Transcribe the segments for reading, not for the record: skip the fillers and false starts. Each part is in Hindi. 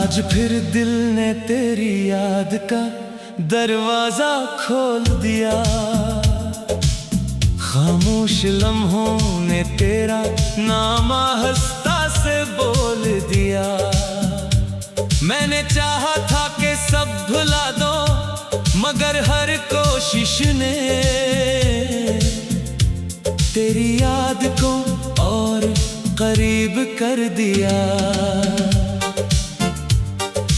आज फिर दिल ने तेरी याद का दरवाजा खोल दिया। खामोश लम्हों ने तेरा नाम आहिस्ता से बोल दिया। मैंने चाहा था कि सब भुला दो, मगर हर कोशिश ने तेरी याद को और करीब कर दिया।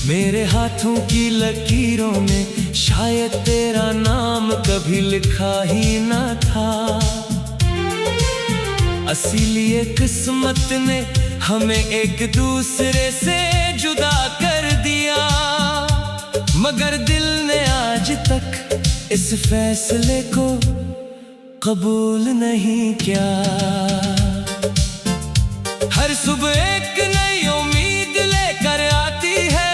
मेरे हाथों की लकीरों में शायद तेरा नाम कभी लिखा ही न था। इसीलिए किस्मत ने हमें एक दूसरे से जुदा कर दिया। मगर दिल ने आज तक इस फैसले को कबूल नहीं किया। हर सुबह एक नई उम्मीद लेकर आती है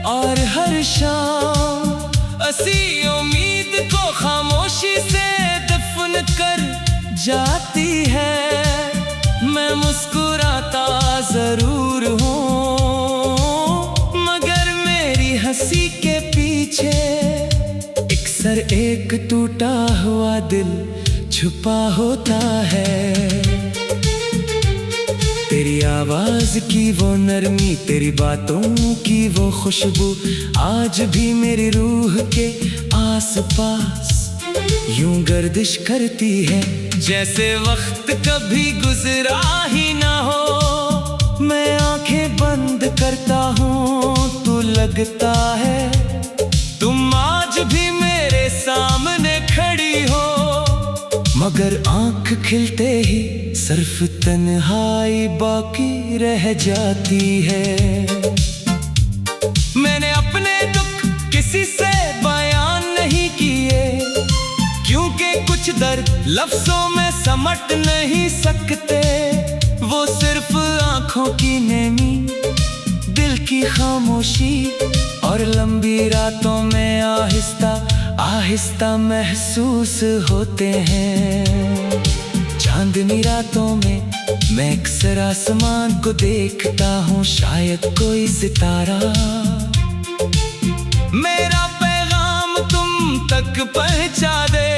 और हर शाम इसी उम्मीद को खामोशी से दफन कर जाती है। मैं मुस्कुराता जरूर हूँ, मगर मेरी हंसी के पीछे अक्सर एक टूटा हुआ दिल छुपा होता है। तेरी आवाज की वो नरमी, तेरी बातों की वो खुशबू आज भी मेरी रूह के आसपास यूं गर्दिश करती है, जैसे वक्त कभी गुजरा ही ना हो। मैं आंखें बंद करता हूँ तो लगता है तुम आज भी मेरे सामने खड़ी हो। मगर आंख खिलते ही सिर्फ तन्हाई बाकी रह जाती है। मैंने अपने दुख किसी से बयान नहीं किए, क्योंकि कुछ दर्द लफ्जों में समट नहीं सकते। वो सिर्फ आंखों की नेमी, दिल की खामोशी और लंबी रातों में आहिस्ता आहिस्ता महसूस होते हैं। चांदनी रातों में मैं अक्सर आसमान को देखता हूँ, शायद कोई सितारा मेरा पैगाम तुम तक पहुँचा दे।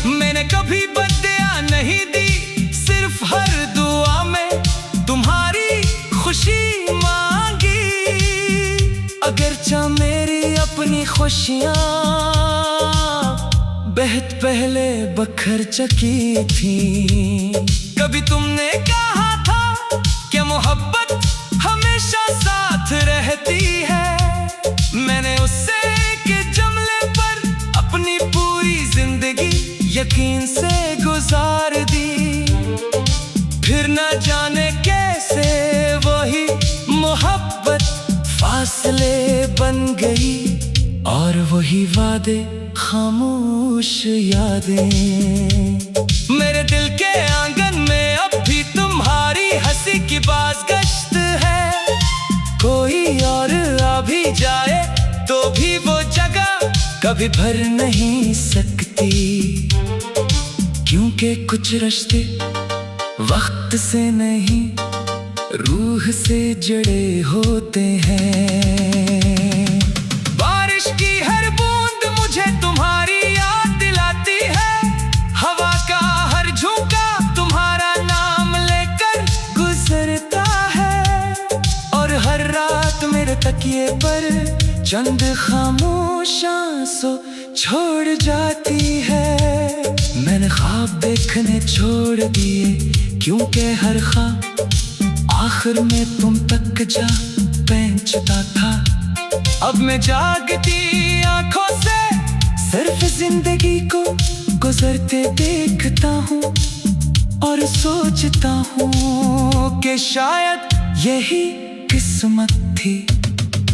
मैंने कभी बदया नहीं दी, सिर्फ हर दुआ में तुम्हारी खुशी मांगी। अगरचा मेरी अपनी खुशियाँ बहुत पहले बखर चुकी थी। कभी तुमने कहा था कि मोहब्बत हमेशा साथ रहती है। मैंने उससे के जुमले पर अपनी पूरी जिंदगी यकीन से गुजार दी। फिर न जाने कैसे वही मोहब्बत फासले बन गई और वही वादे खामोश यादें। मेरे दिल के आंगन में अब भी तुम्हारी हंसी की बाज़गश्त है। कोई और आ भी जाए तो भी वो जगह कभी भर नहीं सकती, क्योंकि कुछ रिश्ते वक्त से नहीं रूह से जुड़े होते हैं। बारिश की हर बूंद मुझे तुम्हारी याद दिलाती है। हवा का हर झोंका तुम्हारा नाम लेकर गुजरता है। और हर रात मेरे तकिए पर चंद खामोश आंसू छोड़ जाती है। मैंने ख्वाब देखने छोड़ दिए, क्योंकि हर ख्वाब आखिर में तुम तक जा पहुंचता था। अब मैं जागती आंखों से सिर्फ जिंदगी को गुजरते देखता हूँ और सोचता हूँ कि शायद यही किस्मत थी।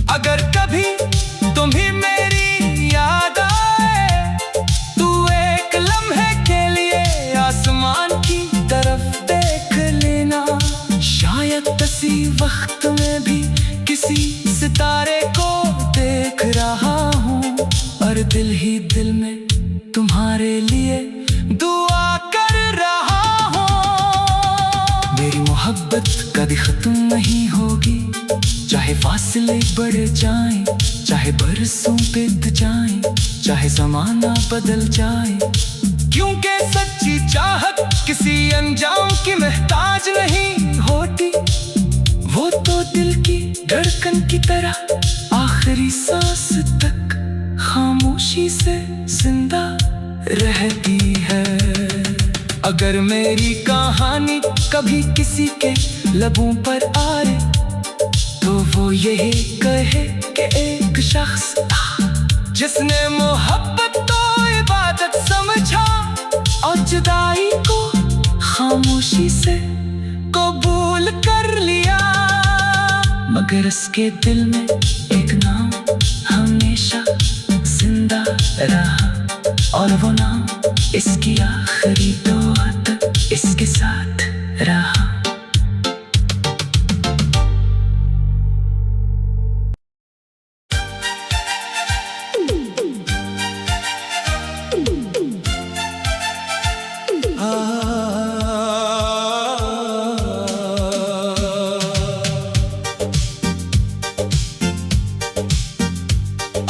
अगर कभी तुम्हें मेरी याद आए तो एक लम्हे के लिए आसमान की तरफ देख लेना। शायद किसी वक्त में भी किसी सितारे को देख रहा हूँ, और दिल ही दिल में तुम्हारे लिए दुआ कर रहा हूँ। मेरी मोहब्बत मोहब्बत कभी खत्म नहीं होगी, चाहे फासले बढ़ जाएं, चाहे बरसों बीत जाएं, चाहे ज़माना बदल जाए। क्योंकि सच्ची चाहत किसी अनजान की मोहताज नहीं होती, वो तो दिल की धड़कन की तरह आखिरी सांस तक खामोशी से जिंदा रहती है। अगर मेरी कहानी कभी किसी के लबों पर आए, तो वो यही कहे कि एक शख्स जिसने मोहब्बत तो इबादत समझा और जुदाई को खामोशी से कबूल कर लिया, मगर इसके दिल में एक नाम हमेशा जिंदा रहा, और वो नाम इसकी आखिरी दुआ तक इसके साथ रहा।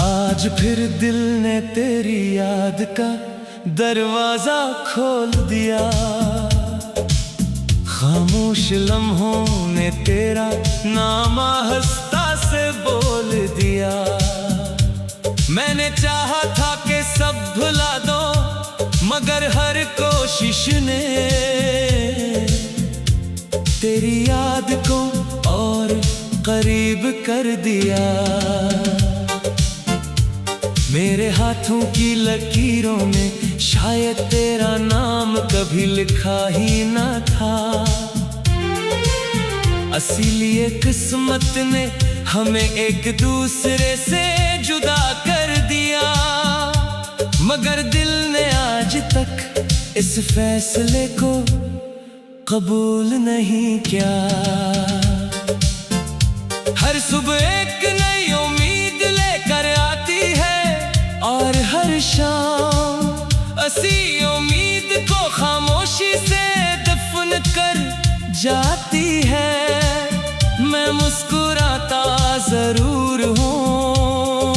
आज फिर दिल ने तेरी याद का दरवाजा खोल दिया, खामोश लम्हों ने तेरा नाम आहिस्ता से बोल दिया। मैंने चाहा था कि सब भुला दो, मगर हर कोशिश ने तेरी याद को और करीब कर दिया। मेरे हाथों की लकीरों में शायद तेरा नाम कभी लिखा ही ना था, इसीलिए किस्मत ने हमें एक दूसरे से जुदा कर दिया। मगर दिल ने आज तक इस फैसले को कबूल नहीं किया। हर सुबह एक नई उम्मीद लेकर आती है, और हर शाम इसी उम्मीद को खामोशी से दफन कर जाती है। मैं मुस्कुराता जरूर हूँ,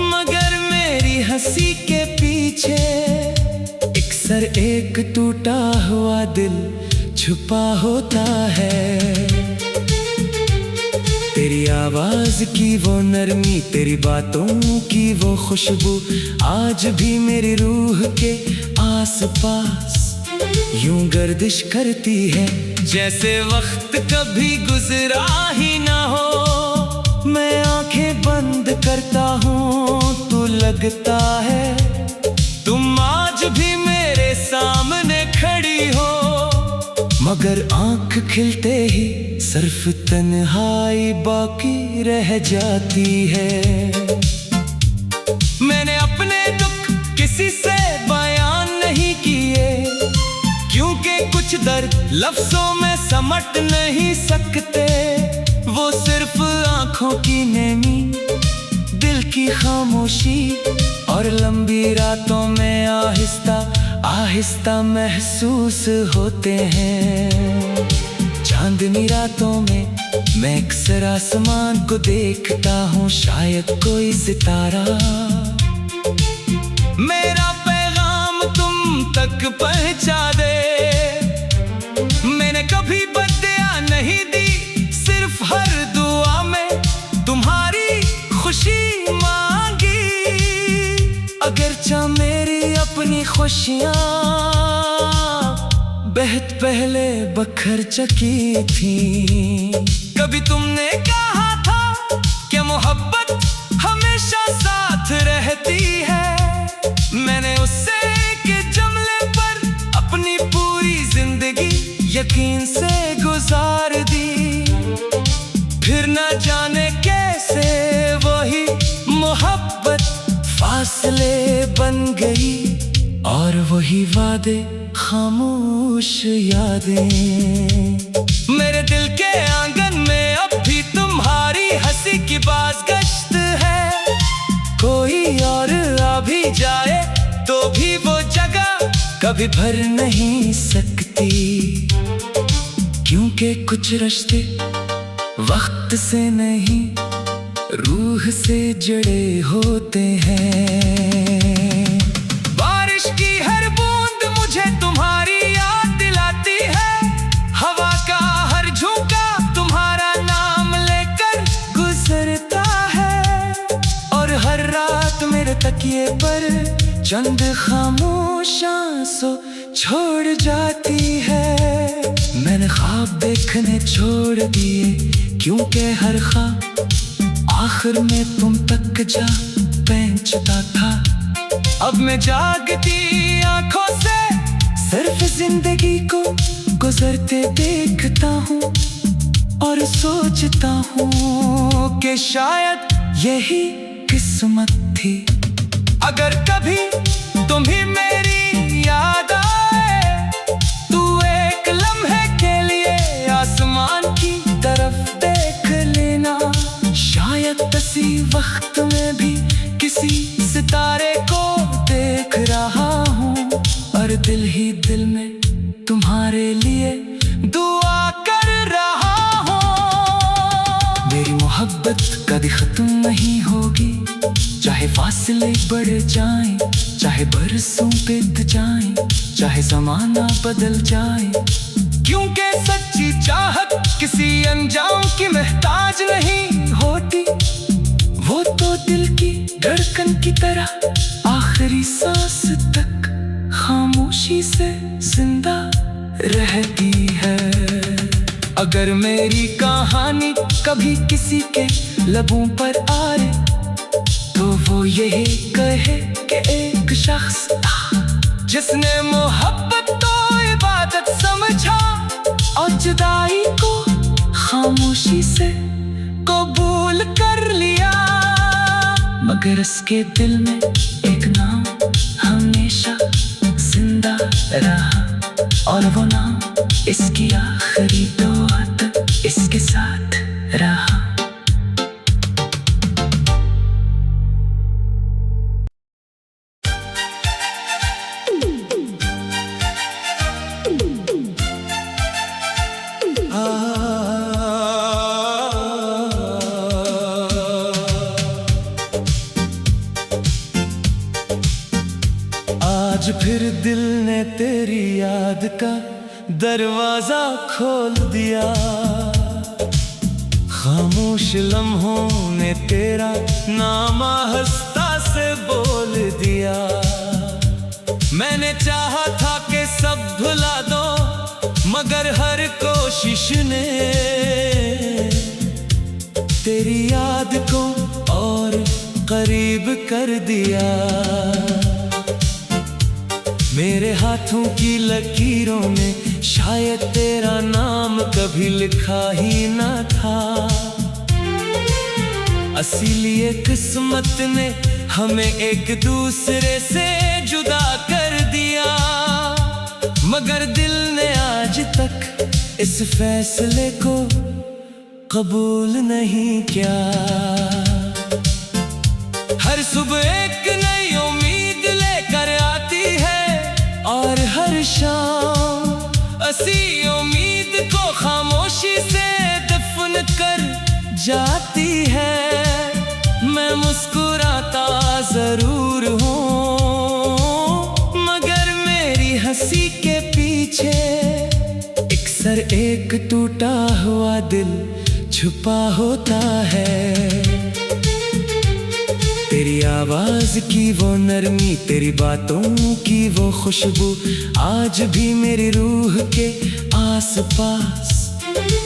मगर मेरी हंसी के पीछे अक्सर एक टूटा हुआ दिल छुपा होता है। तेरी आवाज की वो नरमी, तेरी बातों की वो खुशबू आज भी मेरी रूह के आसपास यूं गर्दिश करती है, जैसे वक्त कभी गुजरा ही ना हो। मैं आंखें बंद करता हूँ तो लगता है तुम आज भी मेरे सामने खड़ी हो, मगर आंख खिलते ही सिर्फ तन्हाई बाकी रह जाती है। मैंने अपने दुख किसी से बयान नहीं किए, क्योंकि कुछ दर्द लफ्जों में समट नहीं सकते। वो सिर्फ आंखों की नेमी, दिल की खामोशी और लंबी रातों में आहिस्ता आहिस्ता महसूस होते हैं। चांदनी रातों में मैं अक्सर आसमान को देखता हूँ, शायद कोई सितारा मेरा पैगाम तुम तक पहुँचा दे। मैंने कभी बदया नहीं दी, सिर्फ हर दुआ में तुम्हारी खुशी मांगी। अगरचा मेरी अपनी खुशियाँ बहुत पहले बखर चुकी थी। कभी तुमने कहा था कि मोहब्बत हमेशा साथ रहती है। मैंने उससे के जुमले पर अपनी पूरी जिंदगी यकीन से गुजार दी। फिर न जाने कैसे वही मोहब्बत फासले बन गई, और वही वादे खामोश यादें। मेरे दिल के आंगन में अब भी तुम्हारी हंसी की बाज़गश्त है। कोई और आ भी जाए तो भी वो जगह कभी भर नहीं सकती, क्योंकि क्योंकि कुछ रिश्ते वक्त से नहीं रूह से जुड़े होते हैं। बारिश की हर बूंद मुझे तुम्हारी याद दिलाती है, हवा का हर झोंका तुम्हारा नाम लेकर गुजरता है, और हर रात मेरे तकिए पर चंद खामोश आंसू छोड़ जाती है। मैंने ख्वाब देखने छोड़ दिए, क्योंकि हर ख्वाब आखिर में तुम तक जा पहुंचता था। अब मैं जागती आंखों से सिर्फ जिंदगी को गुजरते देखता हूँ, और सोचता हूँ कि शायद यही किस्मत थी। अगर कभी तुम्हें मेरी याद आए, तू एक लम्हे के लिए आसमान की तरफ देख लेना। शायद किसी वक्त में भी किसी सितारे को देख रहा हूँ, और दिल ही दिल में तुम्हारे लिए दुआ कर रहा हूँ। मेरी मोहब्बत कभी खत्म नहीं होगी, चाहे फासले बढ़ जाएं, चाहे बरसों बीत जाएं, चाहे ज़माना बदल जाए। क्योंकि सच्ची चाहत किसी अनजान की मोहताज नहीं होती, वो तो दिल की धड़कन की तरह आखिरी सांस तक खामोशी से जिंदा रहती है। अगर मेरी कहानी कभी किसी के लबों पर आए, तो वो यही कहे कि एक शख्स था जिसने मोहब्बत को इबादत समझा, और जुदाई को खामोशी से कबूल कर लिया। मगर इसके दिल में एक नाम हमेशा जिंदा रहा, और वो नाम इसकी आखिरी दुआ तक इसके साथ रहा। आज फिर दिल ने तेरी याद का दरवाजा खोल दिया, खामोश लम्हों ने तेरा नाम आहिस्ता से बोल दिया। मैंने चाहा था कि सब भुला दो, मगर हर कोशिश ने तेरी याद को और करीब कर दिया। मेरे हाथों की लकीरों में शायद तेरा नाम कभी लिखा ही न था, इसीलिए किस्मत ने हमें एक दूसरे से जुदा कर दिया। मगर दिल ने आज तक इस फैसले को कबूल नहीं किया। हर सुबह एक नई उम्मीद लेकर आती है, और हर शाम इसी उम्मीद को खामोशी से दफन कर जाती है। मैं मुस्कुराता जरूर हूँ, मगर मेरी हंसी के पीछे अक्सर एक टूटा हुआ दिल छुपा होता है। तेरी आवाज की वो नरमी, तेरी बातों की वो खुशबू आज भी मेरी रूह के आसपास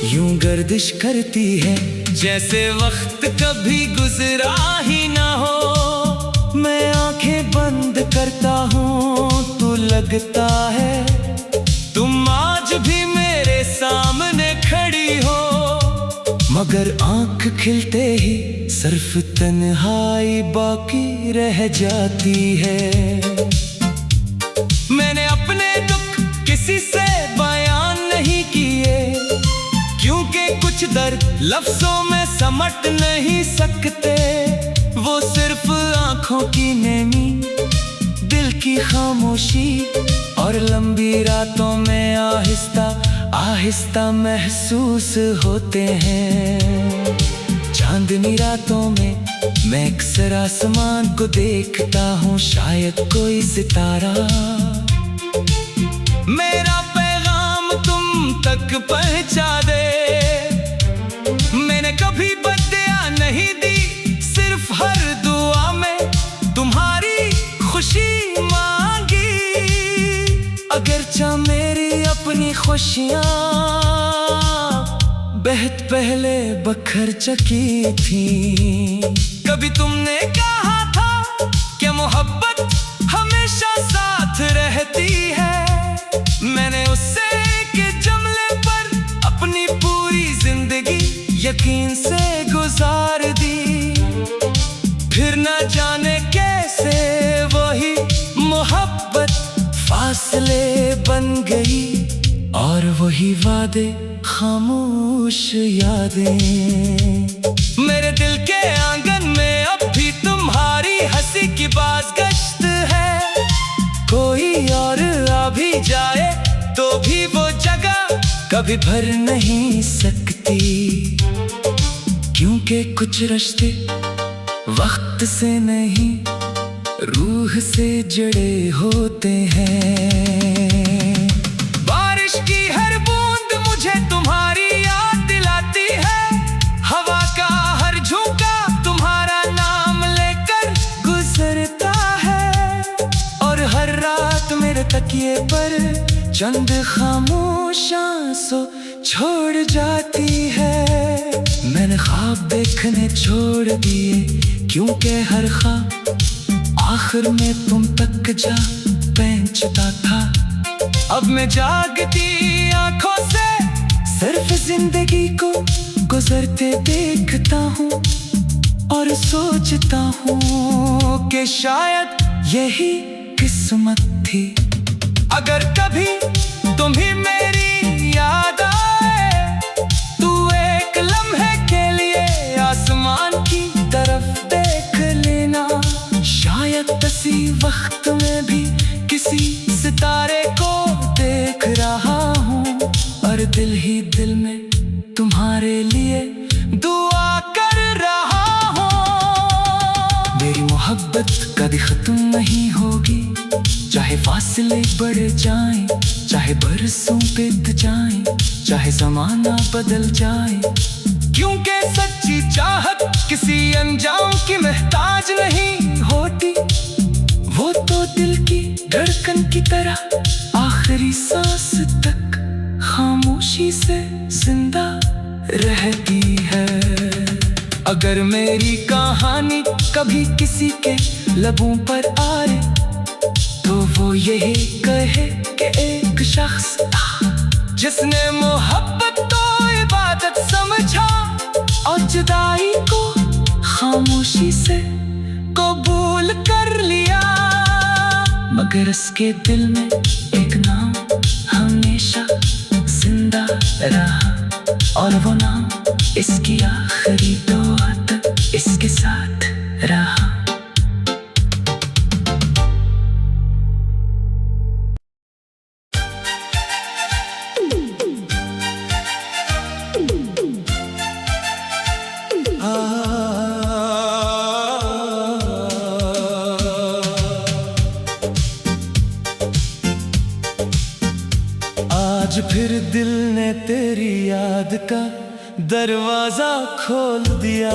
यूं गर्दिश करती है, जैसे वक्त कभी गुजरा ही ना हो। मैं आंखें बंद करता हूँ तो लगता है तुम आज भी मेरे सामने खड़ी हो, मगर आंख खिलते ही सिर्फ तन्हाई बाकी रह जाती है। मैंने अपने दुख किसी से बयान नहीं किए, क्योंकि कुछ दर्द लफ्जों में समट नहीं सकते। वो सिर्फ आंखों की नमी, दिल की खामोशी और लंबी रातों में आहिस्ता आहिस्ता महसूस होते हैं। चांदनी रातों में मैं अक्सर आसमान को देखता हूँ, शायद कोई सितारा मेरा पैगाम तुम तक पहुँचा दे। मैंने कभी बदया नहीं दी, सिर्फ हर दुआ में तुम्हारी खुशी मांगी। अगरचा मेरी अपनी खुशियाँ बहुत पहले बखर चुकी थी। कभी तुमने कहा था कि मोहब्बत हमेशा साथ रहती है। मैंने उससे के जुमले पर अपनी पूरी जिंदगी यकीन से गुजार दी। फिर न जाने कैसे वही मोहब्बत फासले बन गई, और वही वादे खामोश यादें। मेरे दिल के आंगन में अब भी तुम्हारी हंसी की बाज़गश्त है। कोई और आ भी जाए तो भी वो जगह कभी भर नहीं सकती, क्योंकि कुछ रिश्ते वक्त से नहीं रूह से जुड़े होते हैं। बारिश की हर बूंद मुझे तुम्हारी याद दिलाती है। हवा का हर झोंका तुम्हारा नाम लेकर गुजरता है, और हर रात मेरे तकिए पर चंद खामोश आंसू छोड़ जाती है। मैंने ख्वाब देखने छोड़ दिए, क्योंकि हर ख्वाब आखिर में तुम तक जा पहुंचता था। अब मैं जागती आंखों से सिर्फ जिंदगी को गुजरते देखता हूँ, और सोचता हूँ कि शायद यही किस्मत थी। अगर कभी तुम्हें मेरी याद आए, तू एक लम्हे के लिए आसमान की तरफ देख लेना। शायद किसी वक्त में भी किसी सितारे को देख रहा हूँ, और दिल ही दिल में तुम्हारे लिए दुआ कर रहा हूँ। मेरी मोहब्बत कभी खत्म नहीं होगी, चाहे फासले बढ़ जाएं, चाहे बरसों बीत जाएं, चाहे ज़माना बदल जाए। क्योंकि सच्ची चाहत किसी अनजान की मोहताज नहीं होती, वो तो दिल की धड़कन की तरह आखिरी सांस तक खामोशी से जिंदा रहती है। अगर मेरी कहानी कभी किसी के लबों पर आए, तो वो यही कहे कि एक शख्स जिसने मोहब्बत तो इबादत समझा, और जुदाई को खामोशी से कबूल कर लिया। मगर इसके दिल में एक नाम हमेशा जिंदा रहा, और वो नाम इसकी आखिरी दुआ तक इसके साथ रहा। आज फिर दिल ने तेरी याद का दरवाजा खोल दिया।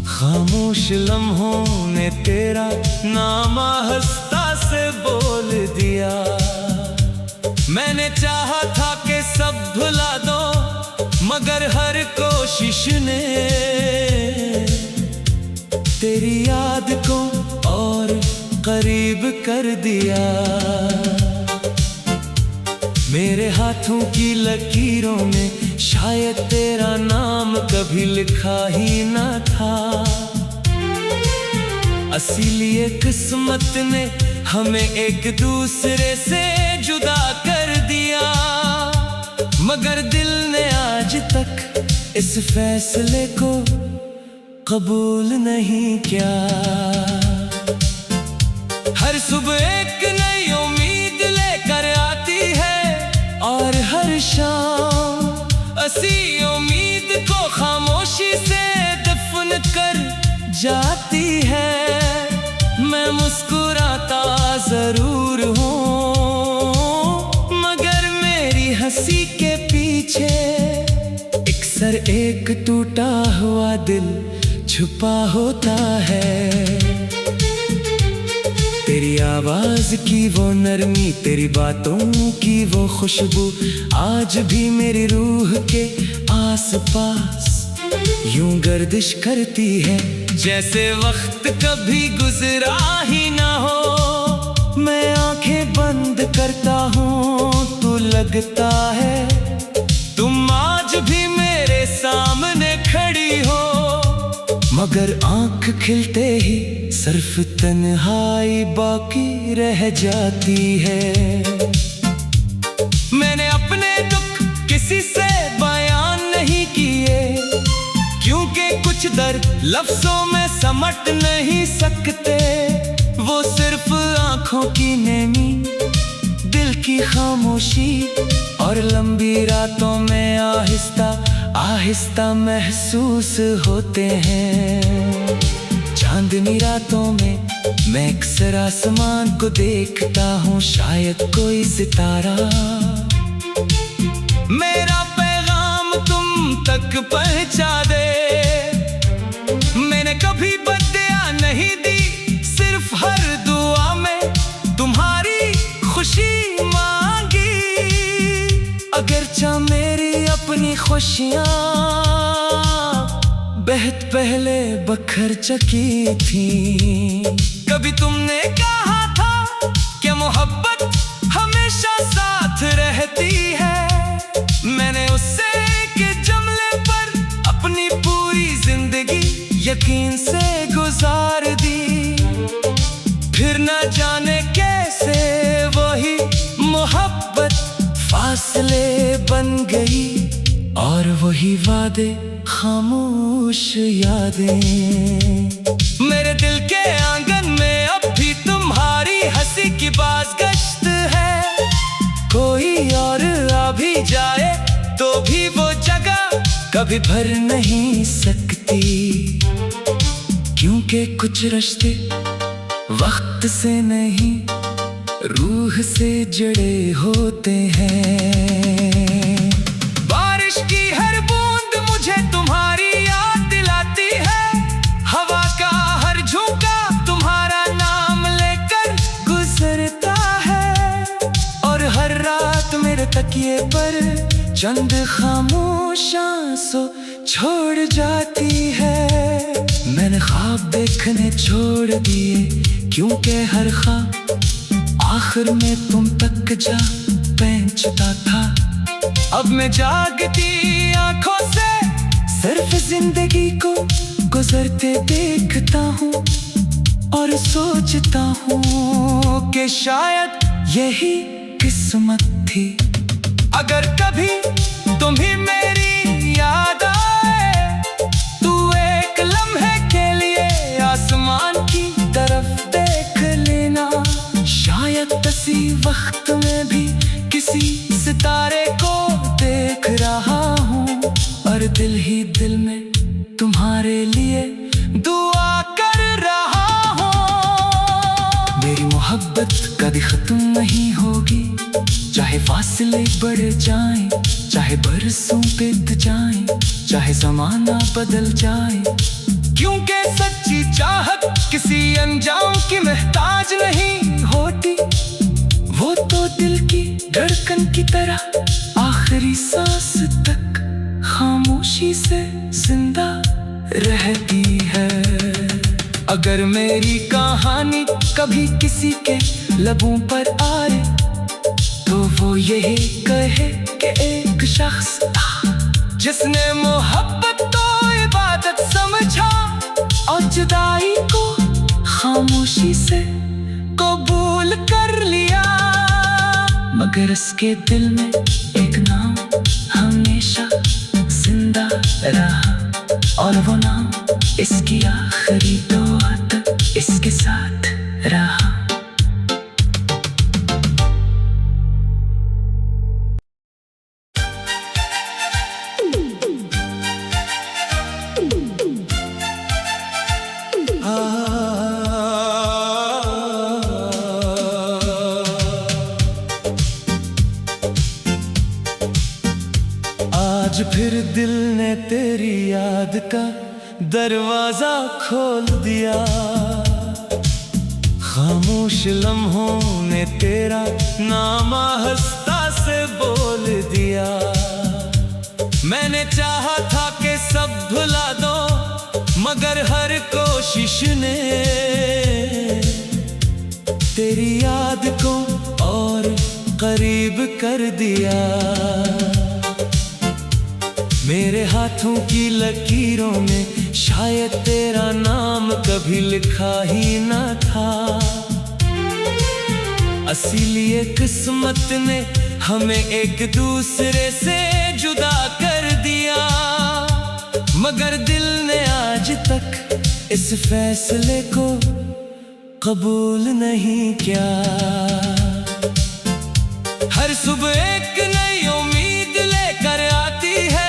खामोश लम्हों ने तेरा नाम आहिस्ता से बोल दिया। मैंने चाहा था कि सब भुला दो, मगर हर कोशिश ने तेरी याद को और करीब कर दिया। मेरे हाथों की लकीरों में शायद तेरा नाम कभी लिखा ही न था। इसीलिए किस्मत ने हमें एक दूसरे से जुदा कर दिया। मगर दिल ने आज तक इस फैसले को कबूल नहीं किया। हर सुबह एक नई उम्मीद लेकर आती है, बसी उम्मीद को खामोशी से दफन कर जाती है। मैं मुस्कुराता जरूर हूँ, मगर मेरी हंसी के पीछे अक्सर एक टूटा हुआ दिल छुपा होता है। तेरी आवाज की वो नरमी, तेरी बातों की वो खुशबू आज भी मेरी रूह के आसपास यूं गर्दिश करती है, जैसे वक्त कभी गुजरा ही ना हो। मैं आंखें बंद करता हूँ तो लगता है तुम आज भी मेरे सामने खड़ी हो, मगर आंख खिलते ही सिर्फ तन्हाई बाकी रह जाती है। मैंने अपने दुख किसी से बयान नहीं किए, क्योंकि कुछ दर्द लफ्जों में समट नहीं सकते। वो सिर्फ आंखों की नमी, दिल की खामोशी और लंबी रातों में आहिस्ता आहिस्ता महसूस होते हैं। चांदनी रातों में मैं अक्सर आसमान को देखता हूँ, शायद कोई सितारा मेरा पैगाम तुम तक पहुँचा दे। मैंने कभी बदया नहीं दी, सिर्फ हर दुआ में तुम्हारी खुशी मांगी। अगरचा मेरी अपनी खुशियाँ बहुत पहले बखर चुकी थी। कभी तुमने कहा था कि मोहब्बत हमेशा साथ रहती है। मैंने उससे के जुमले पर अपनी पूरी जिंदगी यकीन से गुजार दी। फिर न जाने कैसे वही मोहब्बत फासले बन गई, और वही वादे खामोश यादें। मेरे दिल के आंगन में अब भी तुम्हारी हंसी की बाज़गश्त है। कोई और आ भी जाए तो भी वो जगह कभी भर नहीं सकती, क्योंकि कुछ रिश्ते वक्त से नहीं रूह से जुड़े होते हैं। बारिश की हर बूंद मुझे तुम्हारी याद दिलाती है, हवा का हर झोंका तुम्हारा नाम लेकर गुजरता है, और हर रात मेरे तकिए पर चंद खामोश आंसू छोड़ जाती है। मैंने ख्वाब देखने छोड़ दिए, क्योंकि हर ख्वाब आखिर में तुम तक जा पहुंचता था। अब मैं जागती आंखों से सिर्फ जिंदगी को गुजरते देखता हूँ, और सोचता हूँ कि शायद यही किस्मत थी। अगर कभी तुम्हें मेरी याद आए, तू एक लम्हे के लिए आसमान की तरफ देख लेना। शायद किसी वक्त में भी किसी सितारे को देख रहा हूँ, और दिल ही दिल में तुम्हारे लिए दुआ कर रहा हूँ। मेरी मोहब्बत कभी खत्म नहीं होगी, चाहे फासले बढ़ जाएं, चाहे बरसों बीत जाएं, चाहे ज़माना बदल जाए। क्योंकि सच्ची चाहत किसी अनजान की मोहताज नहीं होती, वो तो दिल की धड़कन की तरह आखिरी सांस तक खामोशी से जिंदा रहती है। अगर मेरी कहानी कभी किसी के लबों पर आए, तो वो यही कहे कि एक शख्स था जिसने मोहब्बत को इबादत समझा, और जुदाई को खामोशी से कबूल कर लिया। मगर इसके दिल में एक नाम हमेशा जिंदा रहा, और वो नाम इसकी आखिरी दुआ तक इसके साथ रहा। फिर दिल ने तेरी याद का दरवाजा खोल दिया। खामोश लम्हों ने तेरा नाम आहिस्ता से बोल दिया। मैंने चाहा था कि सब भुला दो, मगर हर कोशिश ने तेरी याद को और करीब कर दिया। मेरे हाथों की लकीरों में शायद तेरा नाम कभी लिखा ही न था। इसीलिए किस्मत ने हमें एक दूसरे से जुदा कर दिया। मगर दिल ने आज तक इस फैसले को कबूल नहीं किया। हर सुबह एक नई उम्मीद लेकर आती है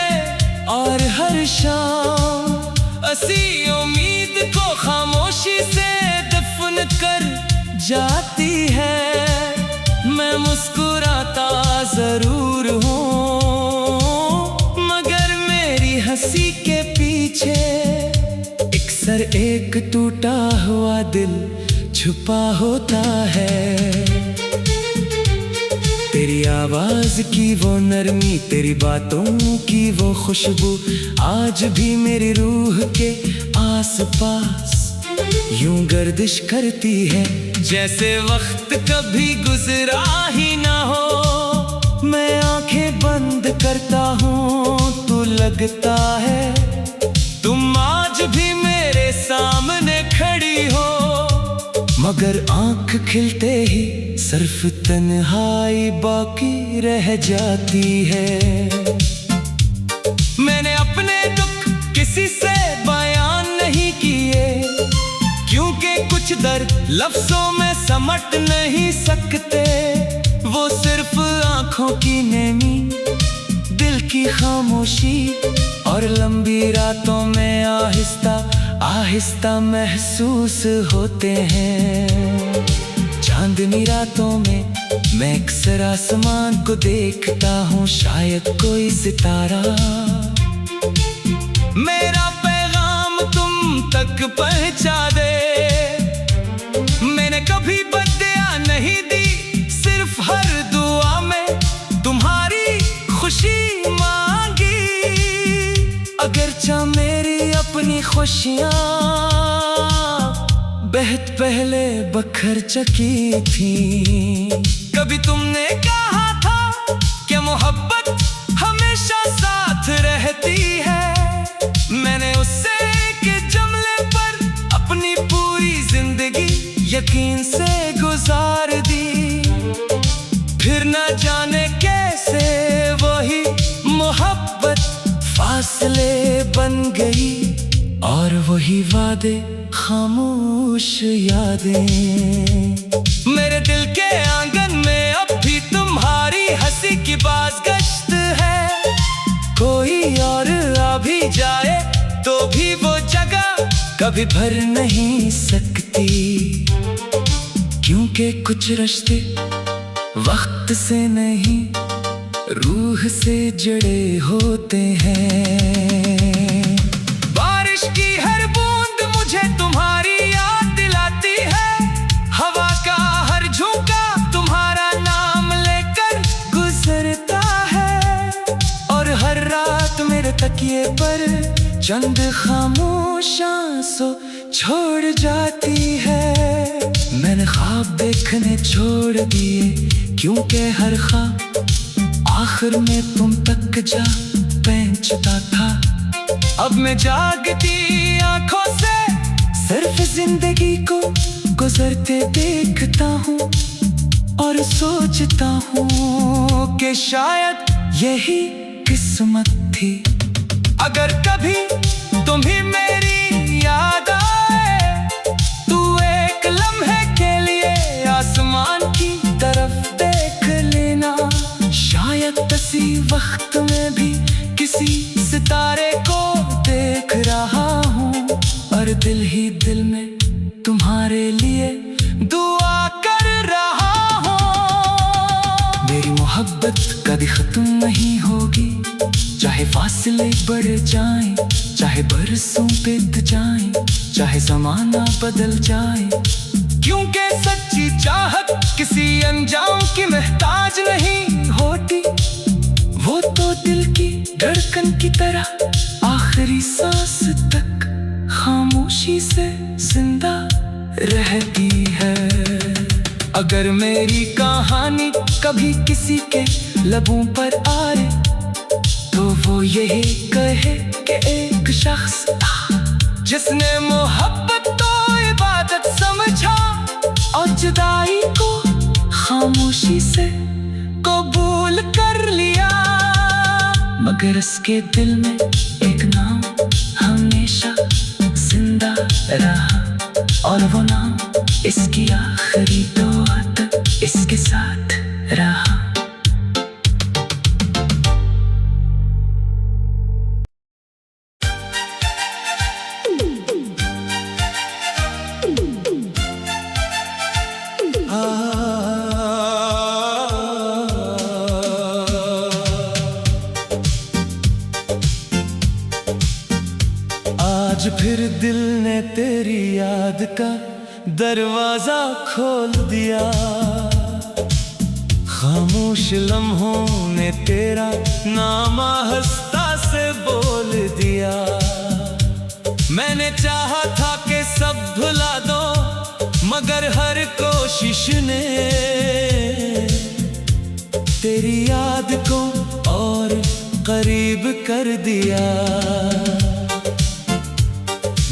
और हर शाम इसी उम्मीद को खामोशी से दफन कर जाती है। मैं मुस्कुराता जरूर हूँ, मगर मेरी हंसी के पीछे अक्सर एक टूटा हुआ दिल छुपा होता है। तेरी आवाज की वो नरमी, तेरी बातों की वो खुशबू आज भी मेरी रूह के आसपास यूं गर्दिश करती है। जैसे वक्त कभी गुजरा ही ना हो। मैं आंखें बंद करता हूँ तो लगता है तुम आज भी मेरे सामने खड़ी हो। मगर आंख खिलते ही सिर्फ तन्हाई बाकी रह जाती है। मैंने अपने दुख किसी से बयान नहीं किए, क्योंकि कुछ दर्द लफ्जों में समट नहीं सकते। वो सिर्फ आंखों की नेमी, दिल की खामोशी और लंबी रातों में आहिस्ता आहिस्ता महसूस होते हैं। चांदनी रातों में मैं अक्सर आसमान को देखता हूँ, शायद कोई सितारा मेरा पैगाम तुम तक पहुँचा दे। मैंने कभी बदया नहीं दी, सिर्फ हर दुआ में तुम्हारी खुशी मांगी। अगरचा मेरी अपनी खुशियाँ बहुत पहले बखर चुकी थी। कभी तुमने कहा था कि मोहब्बत हमेशा साथ रहती है। मैंने उससे के जुमले पर अपनी पूरी जिंदगी यकीन से गुजार दी। फिर न जाने कैसे वही मोहब्बत फासले बन गई और वही वादे खामोश यादें। मेरे दिल के आंगन में अब भी तुम्हारी हंसी की बाज़गश्त है। कोई और आ भी जाए तो भी वो जगह कभी भर नहीं सकती, क्योंकि कुछ रिश्ते वक्त से नहीं रूह से जुड़े होते हैं। बारिश की हर बूंद मुझे तुम्हारी याद दिलाती है। हवा का हर झोंका तुम्हारा नाम लेकर गुजरता है। और हर रात मेरे तकिए पर चंद खामोश आंसू छोड़ जाती है। मैंने ख्वाब देखने छोड़ दिए, क्योंकि हर ख्वाब आखिर में तुम तक जा पहुंचता था। अब मैं जागती आंखों से सिर्फ जिंदगी को गुजरते देखता हूँ और सोचता हूँ कि शायद यही किस्मत थी। अगर कभी तुम्हें मेरी याद आए तो एक लम्हे के लिए आसमान की तरफ देख लेना। शायद किसी वक्त में भी किसी सितारे को देख रहा हूँ और दिल ही दिल में तुम्हारे लिए दुआ कर रहा हूँ। मेरी मोहब्बत कभी खत्म नहीं होगी, चाहे फासिले फासले बढ़ जाएं, चाहे बरसों बीत जाएं, चाहे जमाना बदल जाए, क्योंकि सच्ची चाहत किसी अनजान की मोहताज नहीं होती। वो तो दिल की धड़कन की तरह आखिरी सांस तक खामोशी से जिंदा रहती है। अगर मेरी कहानी कभी किसी के लबों पर आए, तो वो यही कहे कि एक शख्स था जिसने मोहब्बत तो इबादत समझा और जुदाई को खामोशी से कबूल कर लिया। मगर इसके दिल में एक नाम हमेशा जिंदा रहा, और वो नाम इसकी आखिरी दुआ तक इसके साथ रहा। आज फिर दिल ने तेरी याद का दरवाजा खोल दिया। खामोश लम्हों ने तेरा नाम आहिस्ता से बोल दिया। मैंने चाहा था कि सब भुला दो, मगर हर कोशिश ने तेरी याद को और करीब कर दिया।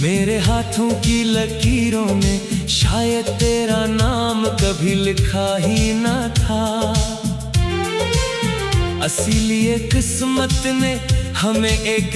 मेरे हाथों की लकीरों में शायद तेरा नाम कभी लिखा ही न था। इसीलिए किस्मत ने हमें एक